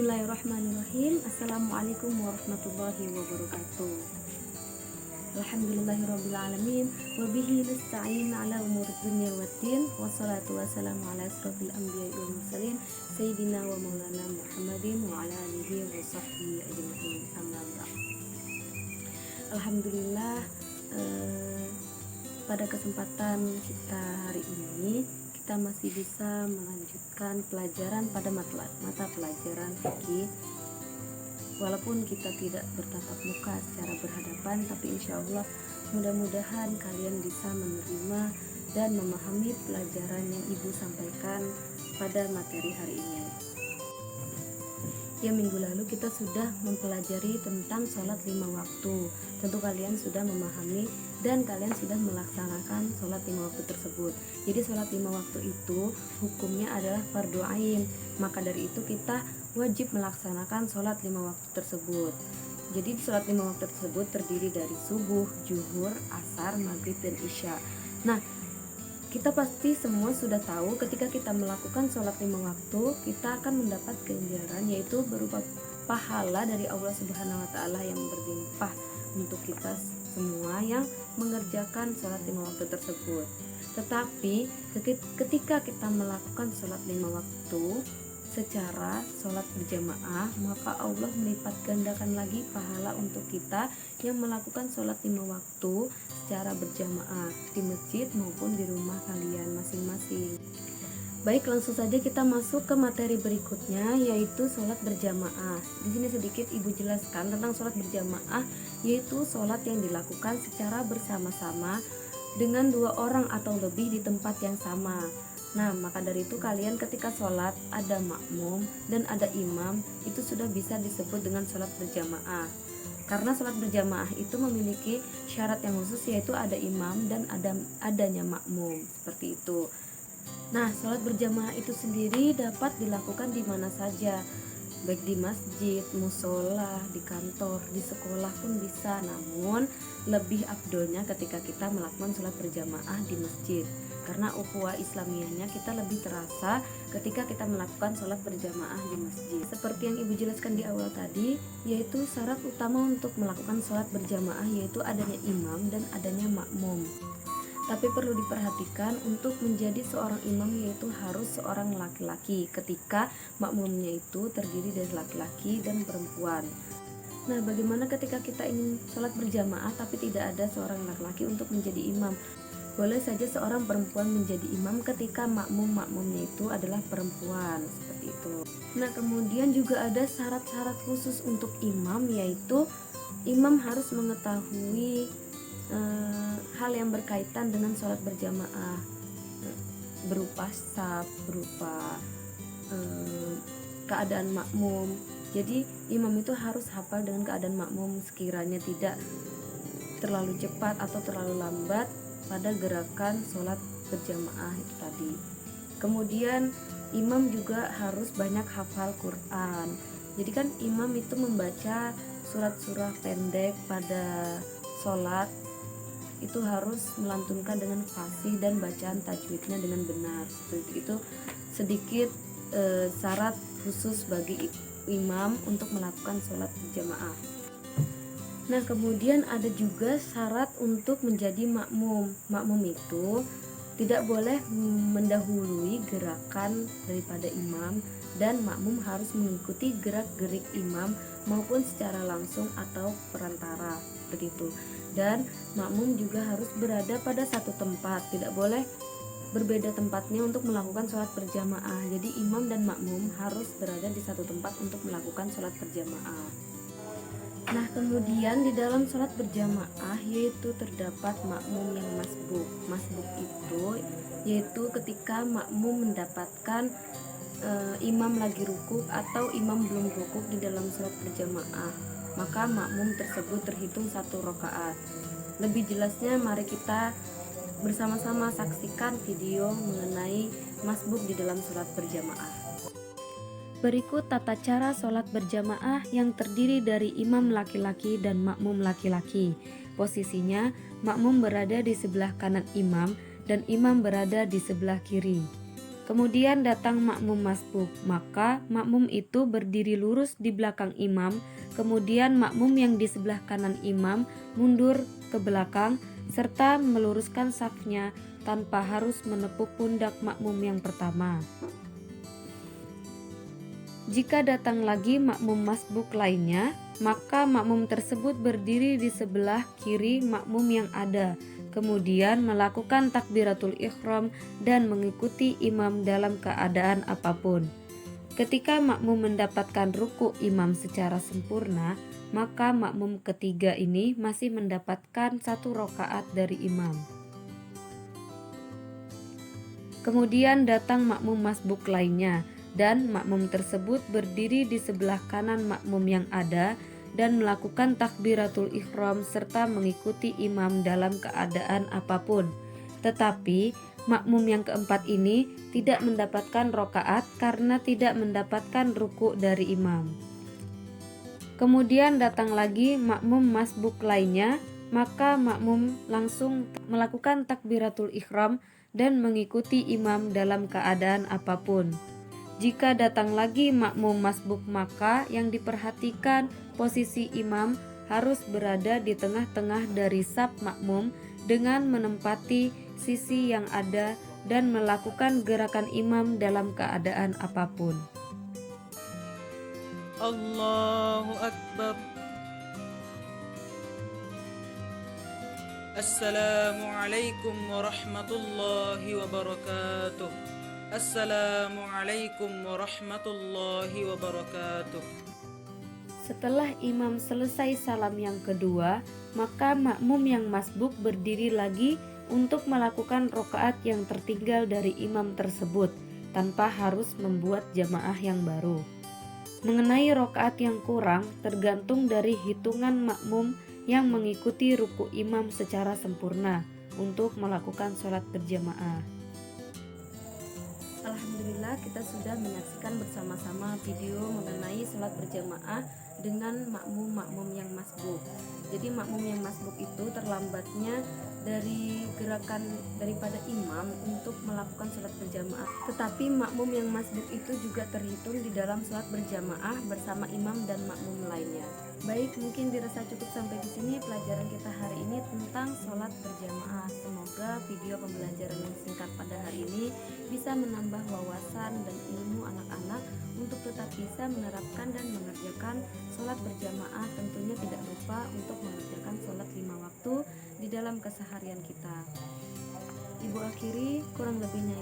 Bismillahirrahmanirrahim. Assalamualaikum warahmatullahi wabarakatuh. Alhamdulillahirrabbilalamin. Wabihi nasta'in ala umur dunya waddin. Wassalatu wassalamu ala asrafil anbiya'i wal mursalin Sayyidina wa maulana Muhammadin wa ala alihi wa sahbihi ajma'in. Amma ba'd. Alhamdulillah, pada kesempatan kita hari ini kita masih bisa melanjutkan pelajaran pada mata pelajaran fikih. Walaupun kita tidak bertatap muka secara berhadapan, tapi insya Allah mudah-mudahan kalian bisa menerima dan memahami pelajaran yang Ibu sampaikan pada materi hari ini. Ya, minggu lalu kita sudah mempelajari tentang sholat 5 waktu. Tentu kalian sudah memahami dan kalian sudah melaksanakan sholat 5 waktu tersebut. Jadi sholat 5 waktu itu hukumnya adalah fardu ain. Maka dari itu kita wajib melaksanakan sholat 5 waktu tersebut. Jadi sholat 5 waktu tersebut terdiri dari subuh, zuhur, asar, maghrib, dan isya. Nah, kita pasti semua sudah tahu ketika kita melakukan sholat 5 waktu, kita akan mendapat ganjaran, yaitu berupa pahala dari Allah Subhanahu wa Ta'ala yang berlimpah untuk kita semua yang mengerjakan sholat 5 waktu tersebut. Tetapi ketika kita melakukan sholat 5 waktu secara sholat berjamaah, maka Allah melipat gandakan lagi pahala untuk kita yang melakukan sholat 5 waktu secara berjamaah di masjid maupun di rumah kalian masing-masing. Baik, langsung saja kita masuk ke materi berikutnya, yaitu sholat berjamaah. Di sini sedikit Ibu jelaskan tentang sholat berjamaah, yaitu sholat yang dilakukan secara bersama-sama dengan 2 orang atau lebih di tempat yang sama. Nah, maka dari itu kalian ketika sholat ada makmum dan ada imam, itu sudah bisa disebut dengan sholat berjamaah. Karena sholat berjamaah itu memiliki syarat yang khusus, yaitu ada imam dan adanya makmum, seperti itu. Nah, sholat berjamaah itu sendiri dapat dilakukan di mana saja, baik di masjid, musola, di kantor, di sekolah pun bisa. Namun lebih afdolnya ketika kita melakukan sholat berjamaah di masjid, karena ukhuwah Islamiyahnya kita lebih terasa ketika kita melakukan sholat berjamaah di masjid. Seperti yang Ibu jelaskan di awal tadi, yaitu syarat utama untuk melakukan sholat berjamaah yaitu adanya imam dan adanya makmum. Tapi perlu diperhatikan, untuk menjadi seorang imam yaitu harus seorang laki-laki ketika makmumnya itu terdiri dari laki-laki dan perempuan. Nah, bagaimana ketika kita ingin sholat berjamaah tapi tidak ada seorang laki-laki untuk menjadi imam? Boleh saja seorang perempuan menjadi imam ketika makmumnya itu adalah perempuan, seperti itu. Nah, kemudian juga ada syarat-syarat khusus untuk imam, yaitu imam harus mengetahui hal yang berkaitan dengan sholat berjamaah, berupa saf, berupa keadaan makmum. Jadi imam itu harus hafal dengan keadaan makmum, sekiranya tidak terlalu cepat atau terlalu lambat pada gerakan sholat berjamaah itu tadi. Kemudian imam juga harus banyak hafal Quran. Jadi kan imam itu membaca surat-surat pendek pada sholat, itu harus melantunkan dengan fasih dan bacaan tajwidnya dengan benar. Seperti itu sedikit syarat khusus bagi imam untuk melakukan sholat berjamaah. Nah, kemudian ada juga syarat untuk menjadi makmum. Makmum itu tidak boleh mendahului gerakan daripada imam, dan makmum harus mengikuti gerak-gerik imam maupun secara langsung atau perantara, seperti itu. Dan makmum juga harus berada pada satu tempat, tidak boleh berbeda tempatnya untuk melakukan sholat berjamaah. Jadi imam dan makmum harus berada di satu tempat untuk melakukan sholat berjamaah. Nah, kemudian di dalam sholat berjamaah yaitu terdapat makmum yang masbuk. Masbuk itu yaitu ketika makmum mendapatkan imam lagi rukuk atau imam belum rukuk di dalam sholat berjamaah, maka makmum tersebut terhitung 1 rakaat. Lebih jelasnya mari kita bersama-sama saksikan video mengenai masbuk di dalam sholat berjamaah. Berikut tata cara sholat berjamaah yang terdiri dari imam laki-laki dan makmum laki-laki. Posisinya, makmum berada di sebelah kanan imam dan imam berada di sebelah kiri. Kemudian datang makmum masbuk, maka makmum itu berdiri lurus di belakang imam. Kemudian makmum yang di sebelah kanan imam mundur ke belakang serta meluruskan safnya tanpa harus menepuk pundak makmum yang pertama. Jika datang lagi makmum masbuk lainnya, maka makmum tersebut berdiri di sebelah kiri makmum yang ada, kemudian melakukan takbiratul ihram dan mengikuti imam dalam keadaan apapun. Ketika makmum mendapatkan ruku imam secara sempurna, maka makmum ketiga ini masih mendapatkan 1 rakaat dari imam. Kemudian datang makmum masbuk lainnya, dan makmum tersebut berdiri di sebelah kanan makmum yang ada dan melakukan takbiratul ihram serta mengikuti imam dalam keadaan apapun. Tetapi makmum yang keempat ini tidak mendapatkan rakaat karena tidak mendapatkan ruku dari imam. Kemudian datang lagi makmum masbuk lainnya, maka makmum langsung melakukan takbiratul ihram dan mengikuti imam dalam keadaan apapun. Jika datang lagi makmum masbuk, maka yang diperhatikan posisi imam harus berada di tengah-tengah dari saf makmum dengan menempati sisi yang ada dan melakukan gerakan imam dalam keadaan apapun. Allahu Akbar. Assalamualaikum warahmatullahi wabarakatuh. Assalamualaikum warahmatullahi wabarakatuh. Setelah imam selesai salam yang kedua, maka makmum yang masbuk berdiri lagi untuk melakukan rakaat yang tertinggal dari imam tersebut tanpa harus membuat jamaah yang baru. Mengenai rakaat yang kurang tergantung dari hitungan makmum yang mengikuti ruku imam secara sempurna untuk melakukan sholat berjamaah. Alhamdulillah, kita sudah menyaksikan bersama-sama video mengenai sholat berjamaah dengan makmum-makmum yang masbuk. Jadi makmum yang masbuk itu terlambatnya dari gerakan daripada imam untuk melakukan sholat berjamaah. Tetapi makmum yang masbuk itu juga terhitung di dalam sholat berjamaah bersama imam dan makmum lainnya. Baik, mungkin dirasa cukup sampai di sini pelajaran kita hari ini tentang sholat berjamaah. Semoga video pembelajaran yang singkat pada hari ini bisa menambah wawasan dan ilmu anak-anak untuk tetap bisa menerapkan dan mengerjakan sholat berjamaah. Tentunya tidak lupa untuk mengerjakan sholat 5 waktu di dalam keseharian kita. Ibu akhiri, kurang lebihnya